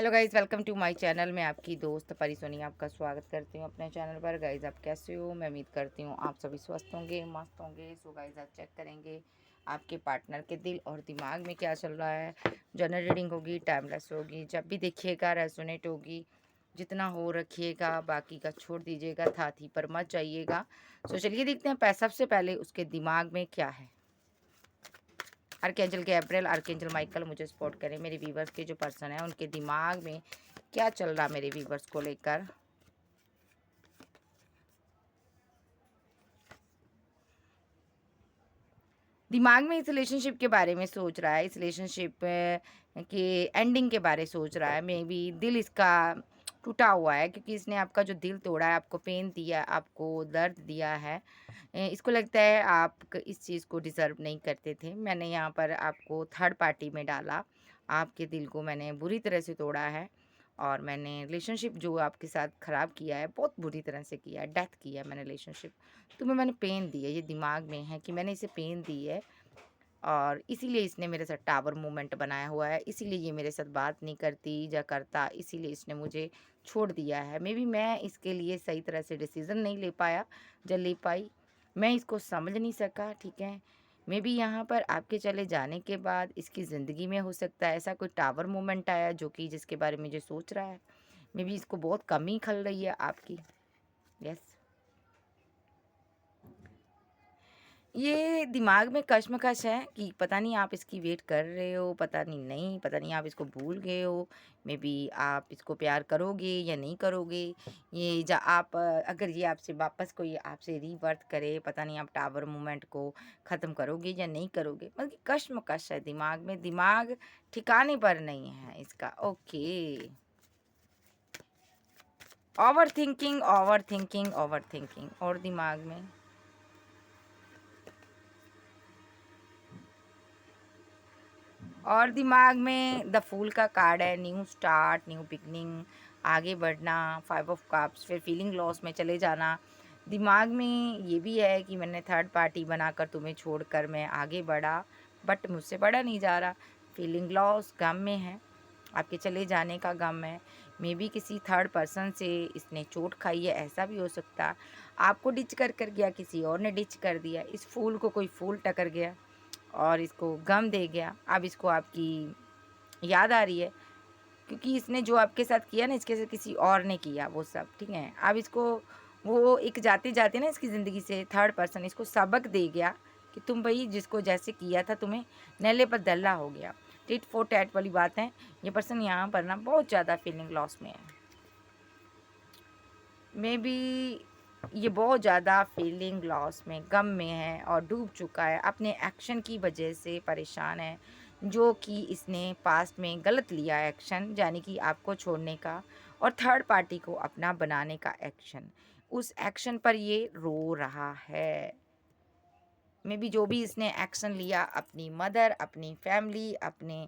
Hello guys, welcome to my channel. मैं आपकी दोस्त परी सोनी आपका स्वागत करती हूँ अपने चैनल पर। गाइज़, आप कैसे हो? मैं उम्मीद करती हूँ आप सभी स्वस्थ होंगे, मस्त होंगे। सो गाइज़, आज चेक करेंगे आपके पार्टनर के दिल और दिमाग में क्या चल रहा है। जनरल रीडिंग होगी, टाइमलेस होगी, जब भी देखिएगा रेजोनेट होगी। जितना हो रखिएगा, बाकी का छोड़ दीजिएगा, थाथी पर मत जाइएगा। सो चलिए देखते हैं सबसे पहले उसके दिमाग में क्या है। आर्कएंजल गैब्रियल, आर्कएंजल माइकल मुझे सपोर्ट करें। मेरे व्यूवर्स के जो पर्सन है उनके दिमाग में क्या चल रहा मेरे व्यूवर्स को लेकर। दिमाग में इस रिलेशनशिप के बारे में सोच रहा है, इस रिलेशनशिप के एंडिंग के बारे सोच रहा है। मे बी दिल इसका टूटा हुआ है क्योंकि इसने आपका जो दिल तोड़ा है, आपको पेन दिया, आपको दर्द दिया है। इसको लगता है आप इस चीज़ को डिज़र्व नहीं करते थे। मैंने यहाँ पर आपको थर्ड पार्टी में डाला, आपके दिल को मैंने बुरी तरह से तोड़ा है और मैंने रिलेशनशिप जो आपके साथ ख़राब किया है, बहुत बुरी तरह से किया है, डेथ किया है मैंने रिलेशनशिप। तुम्हें मैंने पेन दी है, ये दिमाग में है कि मैंने इसे पेन दी है और इसीलिए इसने मेरे साथ टावर मूवमेंट बनाया हुआ है, इसीलिए ये मेरे साथ बात नहीं करती या करता, इसीलिए इसने मुझे छोड़ दिया है। मे बी मैं इसके लिए सही तरह से डिसीज़न नहीं ले पाया या ले पाई, मैं इसको समझ नहीं सका, ठीक है। मे बी यहाँ पर आपके चले जाने के बाद इसकी ज़िंदगी में हो सकता है ऐसा कोई टावर मूवमेंट आया जो कि जिसके बारे में ये सोच रहा है। मे बी इसको बहुत कमी खल रही है आपकी। यस, ये दिमाग में कश्मकश है कि पता नहीं आप इसकी वेट कर रहे हो, पता नहीं आप इसको भूल गए हो। मे बी आप इसको प्यार करोगे या नहीं करोगे। ये जा आप अगर ये आपसे वापस कोई आपसे रीबर्थ करे, पता नहीं आप टावर मूवमेंट को ख़त्म करोगे या नहीं करोगे। मतलब कि कश्मकश है दिमाग में, दिमाग ठिकाने पर नहीं है इसका। Okay, over thinking, over thinking, over thinking और दिमाग में और दिमाग में द फूल का कार्ड है, न्यू स्टार्ट, न्यू बिगनिंग, आगे बढ़ना, फाइव ऑफ कप्स, फिर फीलिंग लॉस में चले जाना। दिमाग में ये भी है कि मैंने थर्ड पार्टी बनाकर तुम्हें छोड़कर मैं आगे बढ़ा, बट मुझसे बढ़ा नहीं जा रहा। फीलिंग लॉस, गम में है, आपके चले जाने का गम है। मे बी किसी थर्ड पर्सन से इसने चोट खाई है, ऐसा भी हो सकता। आपको डिच कर गया, किसी और ने डिच कर दिया। इस फूल को कोई फूल टकर गया और इसको गम दे गया। अब इसको आपकी याद आ रही है क्योंकि इसने जो आपके साथ किया ना, इसके साथ किसी और ने किया वो सब, ठीक है। अब इसको वो एक जाते-जाते ना इसकी ज़िंदगी से थर्ड पर्सन इसको सबक दे गया कि तुम भई जिसको जैसे किया था तुम्हें नल्ले पर दल्ला हो गया। टिट फॉर टैट वाली बात है। ये पर्सन यहाँ पर ना बहुत ज़्यादा फीलिंग लॉस में है। मे बी ये बहुत ज़्यादा फीलिंग लॉस में, गम में है और डूब चुका है, अपने एक्शन की वजह से परेशान है, जो कि इसने पास्ट में गलत लिया एक्शन, यानी कि आपको छोड़ने का और थर्ड पार्टी को अपना बनाने का एक्शन। उस एक्शन पर ये रो रहा है। मे बी जो भी इसने एक्शन लिया अपनी मदर, अपनी फैमिली, अपने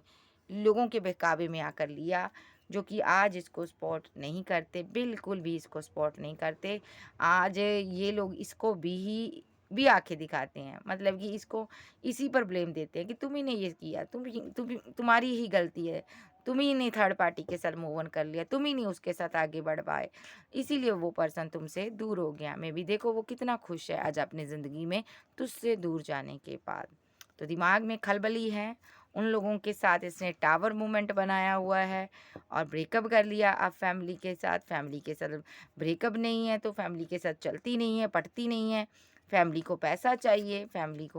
लोगों के बहकावे में आकर लिया, जो कि आज इसको सपोर्ट नहीं करते, बिल्कुल भी इसको सपोर्ट नहीं करते। आज ये लोग इसको भी आंखें दिखाते हैं, मतलब कि इसको इसी पर ब्लेम देते हैं कि तुम ही ने ये किया, तुम्हारी ही गलती है, तुम ही ने थर्ड पार्टी के साथ मूव ऑन कर लिया, तुम ही नहीं उसके साथ आगे बढ़ पाए, इसीलिए वो पर्सन तुमसे दूर हो गया। मे बी देखो वो कितना खुश है आज अपनी ज़िंदगी में तुझसे दूर जाने के बाद। तो दिमाग में खलबली है, उन लोगों के साथ इसने टावर मूवमेंट बनाया हुआ है और ब्रेकअप कर लिया अब फैमिली के साथ ब्रेकअप नहीं है तो फैमिली के साथ चलती नहीं है, पटती नहीं है। फैमिली को पैसा चाहिए, फैमिली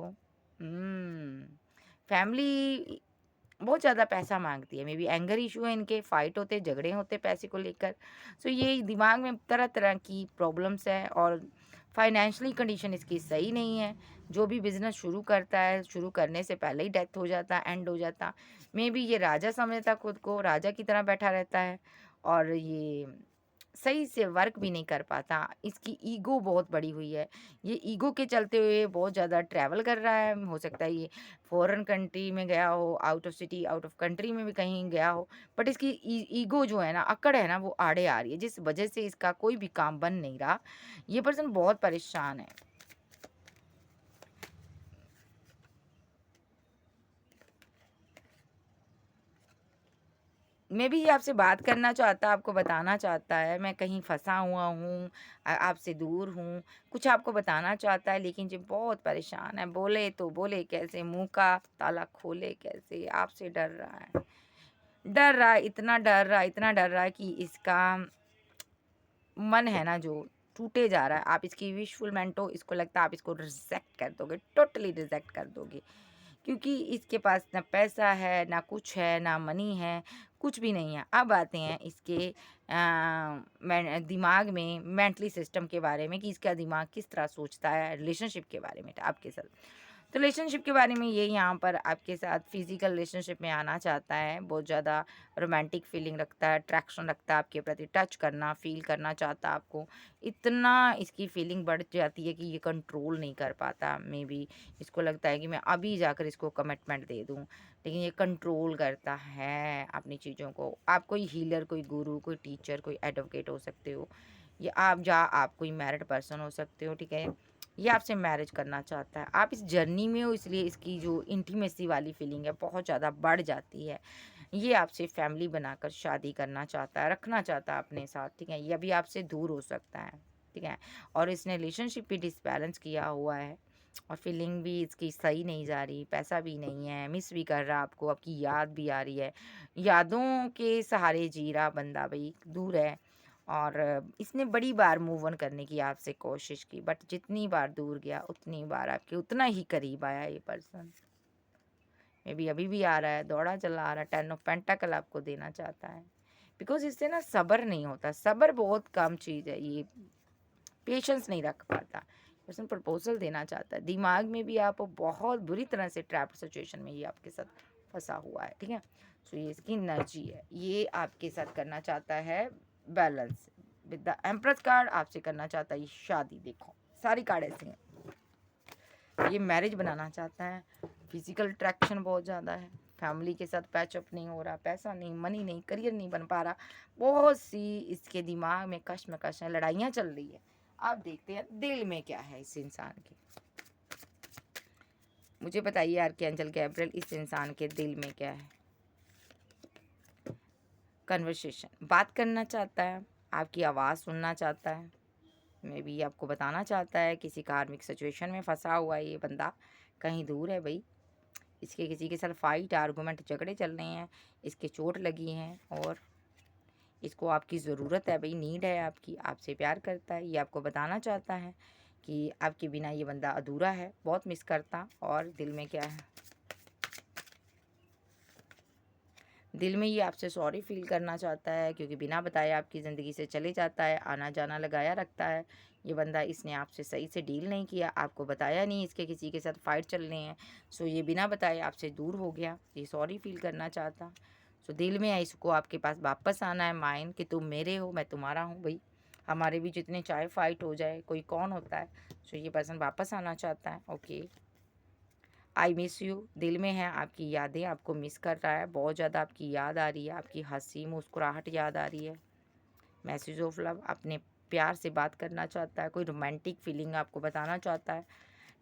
बहुत ज़्यादा पैसा माँगती है। मे बी एंगर इश्यू है इनके, फाइट होते, झगड़े होते पैसे को लेकर। सो ये दिमाग में तरह-तरह की प्रॉब्लम्स है और फाइनेंशियली कंडीशन इसकी सही नहीं है। जो भी बिज़नेस शुरू करता है, शुरू करने से पहले ही डेथ हो जाता, एंड हो जाता। मे बी ये राजा समझता खुद को, राजा की तरह बैठा रहता है और ये सही से वर्क भी नहीं कर पाता। इसकी ईगो बहुत बड़ी हुई है। ये ईगो के चलते हुए बहुत ज़्यादा ट्रैवल कर रहा है। हो सकता है ये फ़ॉरेन कंट्री में गया हो, out of city, out of country में भी कहीं गया हो। बट इसकी ईगो जो है ना, अकड़ है ना, वो आड़े आ रही है, जिस वजह से इसका कोई भी काम बन नहीं रहा। ये पर्सन बहुत परेशान है। मैं भी आपसे बात करना चाहता, आपको बताना चाहता है, मैं कहीं फँसा हुआ हूँ, आपसे दूर हूँ, कुछ आपको बताना चाहता है लेकिन जी बहुत परेशान है, बोले तो बोले कैसे, मुँह का ताला खोले कैसे, आपसे डर रहा है। डर रहा है, इतना डर रहा है, इतना डर रहा है कि इसका मन है ना जो टूटे जा रहा है। आप इसकी विशफुलमेंट हो, इसको लगता है आप इसको रिजेक्ट कर दोगे, टोटली रिजेक्ट कर दोगे। क्योंकि इसके पास ना पैसा है, ना कुछ है, ना मनी है, कुछ भी नहीं है। अब आते हैं इसके दिमाग में, मेंटली सिस्टम के बारे में कि इसका दिमाग किस तरह सोचता है रिलेशनशिप के बारे में आपके साथ। तो रिलेशनशिप के बारे में ये यहाँ पर आपके साथ फिजिकल रिलेशनशिप में आना चाहता है, बहुत ज़्यादा रोमांटिक फीलिंग रखता है, अट्रैक्शन रखता है आपके प्रति, टच करना, फील करना चाहता है आपको। इतना इसकी फीलिंग बढ़ जाती है कि ये कंट्रोल नहीं कर पाता। मे बी इसको लगता है कि मैं अभी जाकर इसको कमिटमेंट दे दूँ, लेकिन ये कंट्रोल करता है अपनी चीज़ों को। आप कोई हीलर, कोई गुरु, कोई टीचर, कोई एडवोकेट हो सकते हो, या आप कोई मैरिड पर्सन हो सकते हो, ठीक है? ये आपसे मैरिज करना चाहता है। आप इस जर्नी में हो, इसलिए इसकी जो इंटीमेसी वाली फीलिंग है बहुत ज़्यादा बढ़ जाती है। ये आपसे फैमिली बनाकर शादी करना चाहता है, रखना चाहता है अपने साथ, ठीक है? ये अभी आपसे दूर हो सकता है, ठीक है? और इसने रिलेशनशिप भी डिसबैलेंस किया हुआ है और फीलिंग भी इसकी सही नहीं जा रही, पैसा भी नहीं है, मिस भी कर रहा आपको, आपकी याद भी आ रही है। यादों के सहारे जी रहा बंदा भई, दूर है। और इसने बड़ी बार मूव ऑन करने की आपसे कोशिश की, बट जितनी बार दूर गया उतनी बार आपके उतना ही करीब आया ये पर्सन। मे बी अभी भी आ रहा है, दौड़ा चला आ रहा है, 10 ऑफ पेंटाकल आपको देना चाहता है। बिकॉज़ इससे ना सब्र नहीं होता, सब्र बहुत कम चीज़ है, ये पेशेंस नहीं रख पाता। पर्सन प्रपोज़ल देना चाहता है, दिमाग में भी आप बहुत बुरी तरह से ट्रैप्ड सिचुएशन में ये आपके साथ फँसा हुआ है, ठीक है? सो ये इसकी एनर्जी है, ये आपके साथ करना चाहता है balance. With the empress card आपसे करना चाहता है ये शादी, देखो सारी कार्ड ऐसी हैं। ये मैरिज बनाना चाहता है, फिजिकल अट्रैक्शन बहुत ज़्यादा है, फैमिली के साथ पैचअप नहीं हो रहा, पैसा नहीं, मनी नहीं, करियर नहीं बन पा रहा, बहुत सी इसके दिमाग में कश्मकश है, लड़ाइयाँ चल रही है। आप देखते हैं दिल में क्या है इस इंसान के। मुझे बताइए आर्कएंजल गैब्रिएल, इस इंसान के दिल में क्या है? कन्वर्सेशन, बात करना चाहता है, आपकी आवाज़ सुनना चाहता है, मे बी आपको बताना चाहता है किसी कार्मिक सिचुएशन में फंसा हुआ है ये बंदा, कहीं दूर है भाई। इसके किसी के साथ फाइट, आर्गूमेंट, झगड़े चल रहे हैं, इसके चोट लगी हैं और इसको आपकी ज़रूरत है भाई, नीड है आपकी, आपसे प्यार करता है। ये आपको बताना चाहता है कि आपके बिना ये बंदा अधूरा है, बहुत मिस करता। और दिल में क्या है? दिल में ये आपसे सॉरी फ़ील करना चाहता है क्योंकि बिना बताए आपकी ज़िंदगी से चले जाता है, आना-जाना लगाया रखता है। ये बंदा, इसने आपसे सही से डील नहीं किया, आपको बताया नहीं इसके किसी के साथ फ़ाइट चल रहे हैं। सो ये बिना बताए आपसे दूर हो गया, ये सॉरी फ़ील करना चाहता। सो दिल में है इसको आपके पास वापस आना है, माइन कि तुम मेरे हो, मैं तुम्हारा हूँ भई। हमारे बीच इतने चाहे फ़ाइट हो जाए, कोई कौन होता है। सो ये पर्सन वापस आना चाहता है, ओके। आई मिस यू, दिल में है आपकी यादें, आपको मिस कर रहा है, बहुत ज़्यादा आपकी याद आ रही है, आपकी हंसी मुस्कुराहट याद आ रही है। मैसेज ऑफ लव, अपने प्यार से बात करना चाहता है, कोई रोमांटिक फीलिंग आपको बताना चाहता है,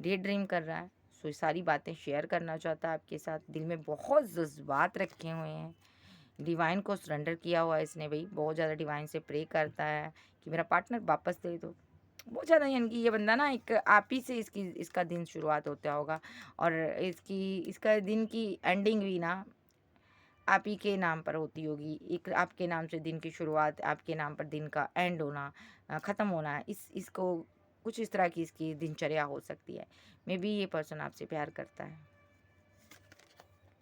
डे ड्रीम कर रहा है। सो ये सारी बातें शेयर करना चाहता है आपके साथ, दिल में बहुत जज्बात रखे हुए हैं, डिवाइन को सरेंडर किया हुआ है इसने भाई, बहुत ज़्यादा डिवाइन से प्रे करता है कि मेरा पार्टनर वापस दे दो। बहुत ज़्यादा, यानी कि ये बंदा ना, एक आप ही से इसका दिन शुरुआत होता होगा और इसका दिन की एंडिंग भी ना आप ही के नाम पर होती होगी। एक आपके नाम से दिन की शुरुआत, आपके नाम पर दिन का एंड होना, ख़त्म होना, इसको कुछ इस तरह की इसकी दिनचर्या हो सकती है। मे बी ये पर्सन आपसे प्यार करता है,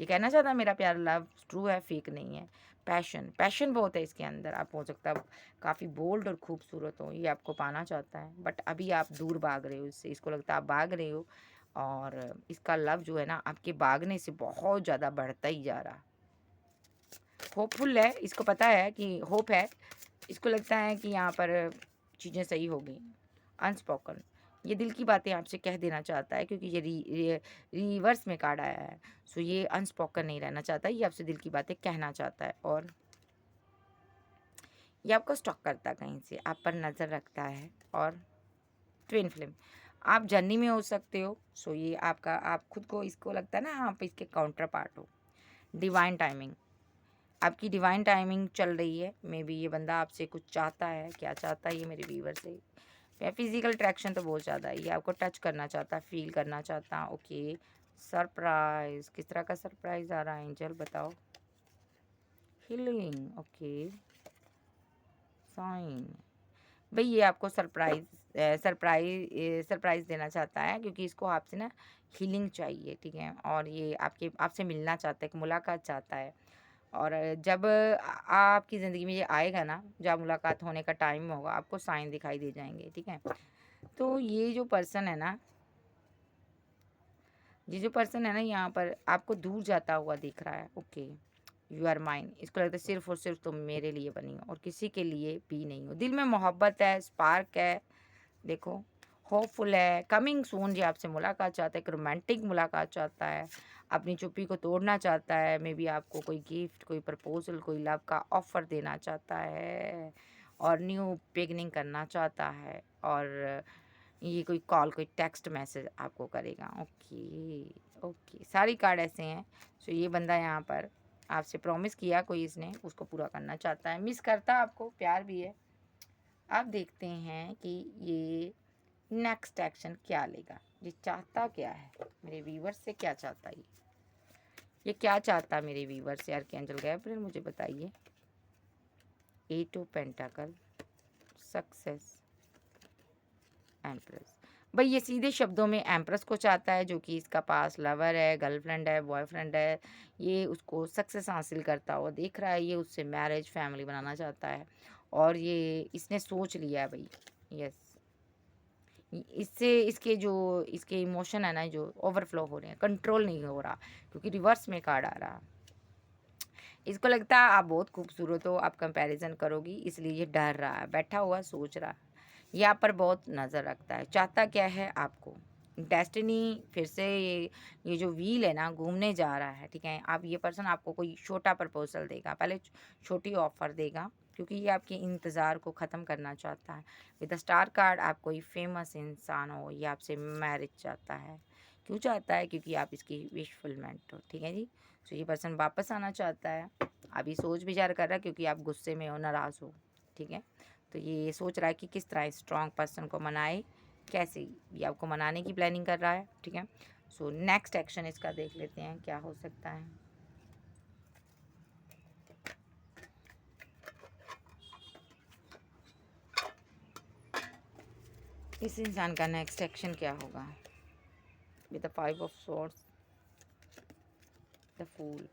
ये कहना चाहता है मेरा प्यार लव ट्रू है, फेक नहीं है। पैशन, पैशन बहुत है इसके अंदर। आप हो सकता है काफ़ी बोल्ड और खूबसूरत हो, ये आपको पाना चाहता है, बट अभी आप दूर भाग रहे हो इससे, इसको लगता है आप भाग रहे हो। और इसका लव जो है ना, आपके भागने से बहुत ज़्यादा बढ़ता ही जा रहा। होपफुल है, इसको पता है कि होप है, इसको लगता है कि यहाँ पर चीज़ें सही होगी। अनस्पोकन, ये दिल की बातें आपसे कह देना चाहता है क्योंकि ये रिवर्स में कार्ड आया है। सो ये अनस्पोकन नहीं रहना चाहता, ये आपसे दिल की बातें कहना चाहता है। और ये आपको स्टॉक करता है, कहीं से आप पर नज़र रखता है। और ट्विन फ्लेम, आप जर्नी में हो सकते हो। सो ये आपका, आप खुद को, इसको लगता है ना आप इसके काउंटर पार्ट हो। डिवाइन टाइमिंग, आपकी डिवाइन टाइमिंग चल रही है। मे बी ये बंदा आपसे कुछ चाहता है। क्या चाहता है ये मेरे व्यूवर से? या फिजिकल अट्रैक्शन तो बहुत ज़्यादा है, ये आपको टच करना चाहता, फील करना चाहता। ओके, सरप्राइज, किस तरह का सरप्राइज आ रहा है एंजल बताओ? Healing, okay, sign. भाई ये आपको सरप्राइज़ देना चाहता है, क्योंकि इसको आपसे ना हीलिंग चाहिए, ठीक है? और ये आपसे मिलना चाहता है, एक मुलाकात चाहता है। और जब आपकी ज़िंदगी में ये आएगा ना, जब मुलाकात होने का टाइम होगा, आपको साइन दिखाई दे जाएँगे, ठीक है? तो ये जो पर्सन है ना यहाँ पर आपको दूर जाता हुआ दिख रहा है। Okay, you are mine. इसको लगता है सिर्फ़ और सिर्फ़ तुम मेरे लिए बनी हो और किसी के लिए भी नहीं हो। दिल में मोहब्बत है, स्पार्क है, देखो, होपफुल है, कमिंग सून। ये आपसे मुलाकात चाहता है, एक रोमांटिक मुलाकात चाहता है, अपनी चुप्पी को तोड़ना चाहता है। मे बी आपको कोई गिफ्ट, कोई प्रपोज़ल, कोई लव का ऑफ़र देना चाहता है और न्यू बिगिनिंग करना चाहता है। और ये कोई कॉल, कोई टेक्स्ट मैसेज आपको करेगा। ओके, ओके, सारी कार्ड ऐसे हैं। सो ये बंदा यहाँ पर आपसे प्रॉमिस किया कोई इसने, उसको पूरा करना चाहता है, मिस करता है आपको, प्यार भी है। अब देखते हैं कि ये नेक्स्ट एक्शन क्या लेगा, ये चाहता क्या है, मेरे व्यूवर से क्या चाहता है ये क्या चाहता है मेरे व्यूवर से? आर्कएंजल गैब्रियल मुझे बताइए। 8 ऑफ पेंटाकल, सक्सेस, एम्प्रेस। भाई ये सीधे शब्दों में एम्प्रेस को चाहता है, जो कि इसका पास लवर है, गर्लफ्रेंड है, बॉयफ्रेंड है। ये उसको सक्सेस हासिल करता हुआ देख रहा है, ये उससे मैरिज, फैमिली बनाना चाहता है। और ये इसने सोच लिया है भाई, यस, इससे इसके इमोशन है ना, जो ओवरफ्लो हो रहे हैं, कंट्रोल नहीं हो रहा, क्योंकि रिवर्स में कार्ड आ रहा। इसको लगता है आप बहुत खूबसूरत हो, आप कंपैरिजन करोगी, इसलिए ये डर रहा है, बैठा हुआ सोच रहा है। ये आप पर बहुत नज़र रखता है। चाहता क्या है आपको? डेस्टिनी फिर से ये जो व्हील है ना घूमने जा रहा है, ठीक है? आप ये पर्सन आपको कोई छोटा प्रपोज़ल देगा, पहले छोटी ऑफ़र देगा, क्योंकि ये आपके इंतज़ार को ख़त्म करना चाहता है। विद द स्टार कार्ड आप कोई फ़ेमस इंसान हो, ये आपसे मैरिज चाहता है। क्यों चाहता है? क्योंकि आप इसकी विश फुलमेंट हो, ठीक है जी? तो ये पर्सन वापस आना चाहता है। अभी सोच विचार कर रहा है, क्योंकि आप गुस्से में हो, नाराज़ हो, ठीक है? तो ये सोच रहा है कि किस तरह स्ट्रॉन्ग पर्सन को मनाए, कैसे ये आपको मनाने की प्लानिंग कर रहा है, ठीक है? सो नेक्स्ट एक्शन इसका देख लेते हैं क्या हो सकता है। इस इंसान का नेक्स्ट एक्शन क्या होगा? With the 5 of swords, the fool.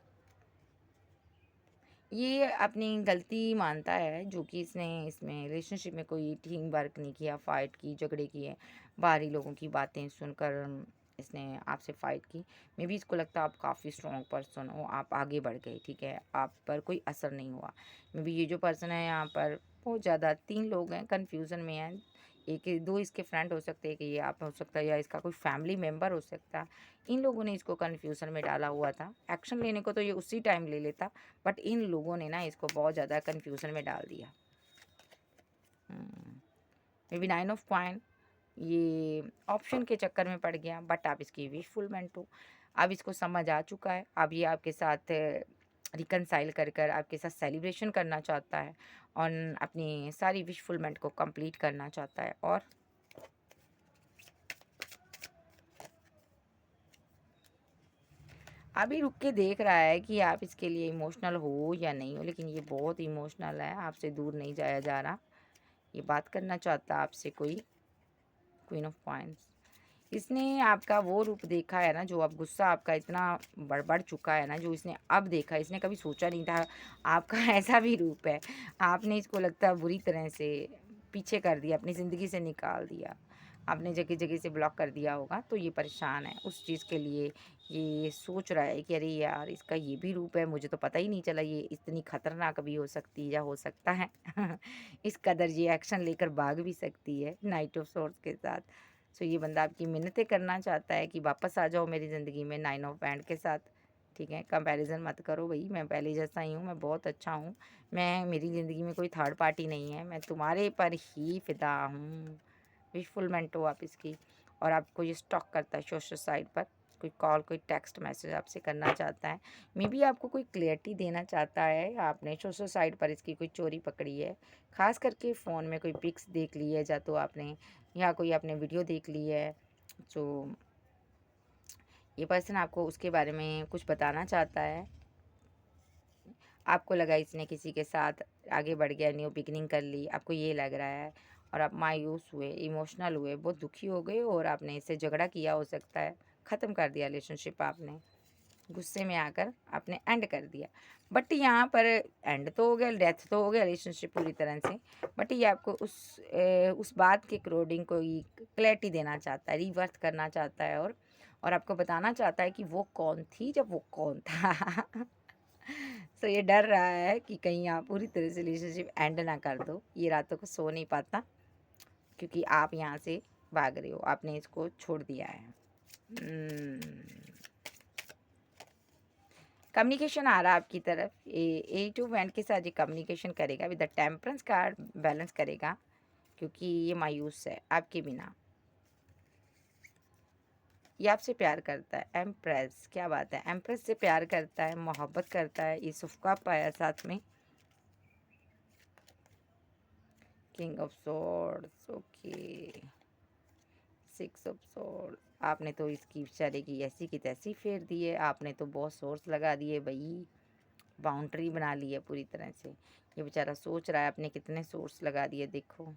ये अपनी गलती मानता है, जो कि इसने इसमें रिलेशनशिप में कोई टीम वर्क नहीं किया, फ़ाइट की, झगड़े किए, बाहरी लोगों की बातें सुनकर इसने आपसे फ़ाइट की। मे बी इसको लगता है आप काफ़ी स्ट्रॉन्ग पर्सन हो, आप आगे बढ़ गए, ठीक है? आप पर कोई असर नहीं हुआ। मे बी ये जो पर्सन है यहाँ पर बहुत ज़्यादा 3 लोग हैं, कन्फ्यूज़न में हैं। एक 2 इसके फ्रेंड हो सकते हैं, कि ये आप हो सकता है, या इसका कोई फैमिली मेम्बर हो सकता है। इन लोगों ने इसको कन्फ्यूज़न में डाला हुआ था। एक्शन लेने को तो ये उसी टाइम ले लेता, बट इन लोगों ने ना इसको बहुत ज़्यादा कन्फ्यूज़न में डाल दिया। मे बी 9 ऑफ कॉइन, ये ऑप्शन के चक्कर में पड़ गया, बट आप इसकी विशफुलमेंट हो। अब इसको समझ आ चुका है। अब ये आपके साथ रिकनसाइल कर कर आपके साथ सेलिब्रेशन करना चाहता है और अपनी सारी विशफुलमेंट को कंप्लीट करना चाहता है। और अभी रुक के देख रहा है कि आप इसके लिए इमोशनल हो या नहीं हो, लेकिन ये बहुत इमोशनल है, आपसे दूर नहीं जाया जा रहा। ये बात करना चाहता है आपसे कोई। क्वीन ऑफ कॉइन्स, इसने आपका वो रूप देखा है ना, जो अब गुस्सा आपका इतना बढ़ चुका है ना, जो इसने अब देखा, इसने कभी सोचा नहीं था आपका ऐसा भी रूप है। आपने इसको लगता है बुरी तरह से पीछे कर दिया, अपनी ज़िंदगी से निकाल दिया, आपने जगह जगह से ब्लॉक कर दिया होगा। तो ये परेशान है उस चीज़ के लिए। ये सोच रहा है कि अरे यार, इसका ये भी रूप है, मुझे तो पता ही नहीं चला ये इतनी खतरनाक भी हो सकती है या हो सकता है। इस कदर ये एक्शन लेकर भाग भी सकती है नाइट ऑफ सोर्स के साथ। सो ये बंदा आपकी मिन्नतें करना चाहता है कि वापस आ जाओ मेरी ज़िंदगी में 9 ऑफ बैंड के साथ, ठीक है? कंपैरिज़न मत करो भई, मैं पहले जैसा ही हूँ, मैं बहुत अच्छा हूँ। मेरी ज़िंदगी में कोई थर्ड पार्टी नहीं है, मैं तुम्हारे पर ही फ़िदा हूँ। विशफुलमेंट हो आप इसकी, और आपको ये स्टॉक करता है सोशल साइट पर। कोई कॉल, कोई टेक्स्ट मैसेज आपसे करना चाहता है। मे बी आपको कोई क्लैरिटी देना चाहता है, आपने सोशल साइट पर इसकी कोई चोरी पकड़ी है, ख़ास करके फ़ोन में कोई पिक्स देख ली है या तो आपने, या कोई आपने वीडियो देख ली है, जो ये पर्सन आपको उसके बारे में कुछ बताना चाहता है। आपको लगा इसने किसी के साथ आगे बढ़ गया, न्यू बिगिनिंग कर ली, आपको ये लग रहा है और आप मायूस हुए, इमोशनल हुए, बहुत दुखी हो गए और आपने इससे झगड़ा किया, हो सकता है ख़त्म कर दिया रिलेशनशिप आपने, गुस्से में आकर आपने एंड कर दिया। बट यहाँ पर एंड तो हो गया, डेथ तो हो गया रिलेशनशिप पूरी तरह से, बट ये आपको उस बात के अकॉर्डिंग कोई क्लैरिटी देना चाहता है, रिवर्स करना चाहता है और आपको बताना चाहता है कि वो कौन थी जब वो कौन था। सो ये डर रहा है कि कहीं आप पूरी तरह से रिलेशनशिप एंड ना कर दो। ये रातों को सो नहीं पाता क्योंकि आप यहाँ से भाग रहे हो, आपने इसको छोड़ दिया है। कम्युनिकेशन आ रहा है आपकी तरफ, एट ऑफ वैंड के साथ ये कम्युनिकेशन करेगा, with the temperance card balance करेगा क्योंकि ये मायूस है आपके बिना। ये आपसे प्यार करता है, एम्प्रेस, क्या बात है, एम्प्रेस से प्यार करता है, मोहब्बत करता है। ये सुफ़ पाया साथ में, king of swords, okay, six of swords. आपने तो इसकी बेचारे की ऐसी की तैसी फेर दी है, आपने तो बहुत सोर्स लगा दिए भाई, बाउंड्री बना ली है पूरी तरह से। ये बेचारा सोच रहा है आपने कितने सोर्स लगा दिए, देखो।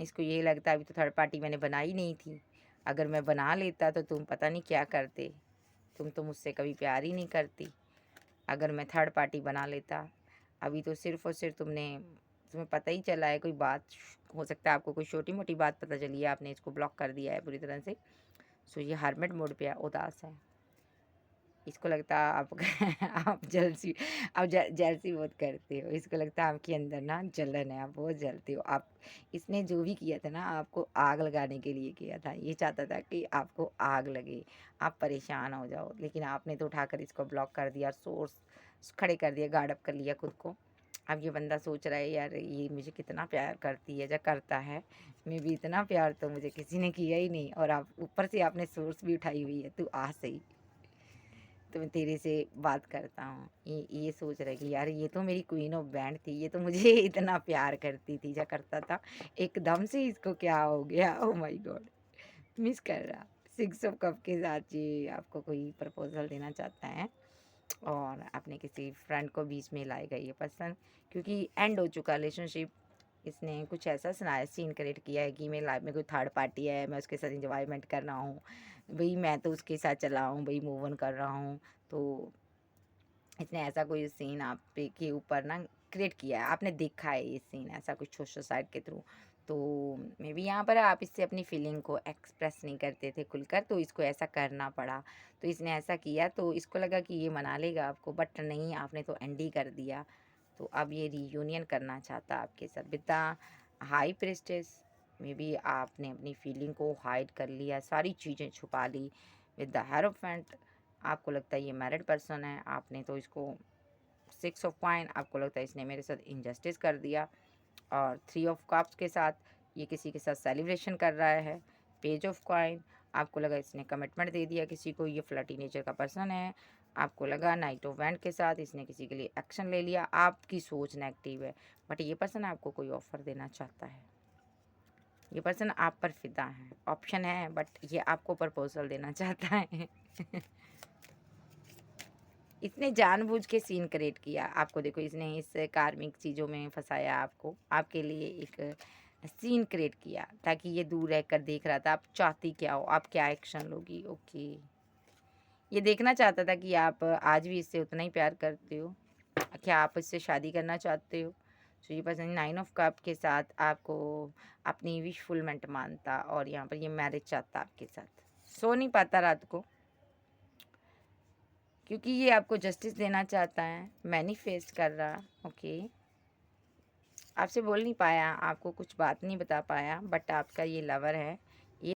इसको ये लगता है अभी तो थर्ड पार्टी मैंने बनाई नहीं थी, अगर मैं बना लेता तो तुम पता नहीं क्या करते, तुम तो मुझसे कभी प्यार ही नहीं करती। अगर मैं थर्ड पार्टी बना लेता, अभी तो सिर्फ़ और सिर्फ तुम्हें पता ही चला है, कोई बात हो सकता है आपको कोई छोटी मोटी बात पता चली है, आपने इसको ब्लॉक कर दिया है पूरी तरह से। सो ये हर्मिट मोड पे है, उदास है। इसको लगता है आप आप जेलसी बहुत करते हो, इसको लगता है आपके अंदर ना जलन है, आप बहुत जलते हो। आप, इसने जो भी किया था ना आपको आग लगाने के लिए किया था, ये चाहता था कि आपको आग लगे, आप परेशान हो जाओ, लेकिन आपने तो उठाकर इसको ब्लॉक कर दिया, सोर्स खड़े कर दिया, गार्ड अप कर लिया खुद को। अब ये बंदा सोच रहा है यार ये मुझे कितना प्यार करती है या करता है, मैं भी इतना प्यार तो मुझे किसी ने किया ही नहीं, और आप ऊपर से आपने सोर्स भी उठाई हुई है, तू आ सही तो मैं तेरे से बात करता हूँ। ये सोच रहा है कि यार ये तो मेरी क्वीन ऑफ बैंड थी, ये तो मुझे इतना प्यार करती थी या करता था, एकदम से इसको क्या हो गया, ओह माय गॉड, मिस कर रहा। सिक्स ऑफ कप के साथ ये आपको कोई प्रपोजल देना चाहता है और अपने किसी फ्रेंड को बीच में लाएगा ये पर्सन, क्योंकि एंड हो चुका रिलेशनशिप। इसने कुछ ऐसा सुनाया, सीन क्रिएट किया है कि मेरी लाइफ में कोई थर्ड पार्टी है, मैं उसके साथ इंजॉयमेंट कर रहा हूँ, भई मैं तो उसके साथ चला हूँ, भई मूव ऑन कर रहा हूँ। तो इसने ऐसा कोई सीन आप पे के ऊपर ना क्रिएट किया है, आपने देखा है ये सीन ऐसा कुछ सोशल साइट के थ्रू। तो मे बी यहाँ पर आप इससे अपनी फीलिंग को एक्सप्रेस नहीं करते थे खुलकर, तो इसको ऐसा करना पड़ा। तो इसने ऐसा किया तो इसको लगा कि ये मना लेगा आपको, बट नहीं, आपने तो एंड ही कर दिया। तो अब ये रीयूनियन करना चाहता है आपके साथ with the high प्रेस्टेस। May be आपने अपनी फीलिंग को हाइड कर लिया, सारी चीज़ें छुपा ली विद द हेरोफेंट। आपको लगता है ये मैरिड पर्सन है, आपने तो इसको सिक्स ऑफ कॉइन, आपको लगता है इसने मेरे साथ इनजस्टिस कर दिया। और थ्री ऑफ कप्स के साथ ये किसी के साथ सेलिब्रेशन कर रहा है। पेज ऑफ कॉइन, आपको लगा इसने कमिटमेंट दे दिया किसी को, ये फ्लर्टी नेचर का पर्सन है। आपको लगा नाइट ऑफ वैंड के साथ इसने किसी के लिए एक्शन ले लिया, आपकी सोच नेगेटिव है, बट ये पर्सन आपको कोई ऑफर देना चाहता है। ये पर्सन आप पर फिदा है, ऑप्शन है बट ये आपको प्रपोजल देना चाहता है। इसने जानबूझ के सीन क्रिएट किया आपको, देखो इसने इस कार्मिक चीज़ों में फंसाया आपको, आपके लिए एक सीन क्रिएट किया ताकि ये दूर रहकर देख रहा था आप चाहती क्या हो, आप क्या एक्शन लोगी। ओके, ये देखना चाहता था कि आप आज भी इससे उतना ही प्यार करते हो, क्या आप इससे शादी करना चाहते हो। तो ये पर्सन नाइन ऑफ कप के साथ आपको अपनी विश फुलमेंट मानता और यहाँ पर ये मैरिज चाहता आपके साथ। सो नहीं पाता रात को क्योंकि ये आपको जस्टिस देना चाहता है, मैनिफेस्ट कर रहा। ओके, आपसे बोल नहीं पाया, आपको कुछ बात नहीं बता पाया, बट आपका ये लवर है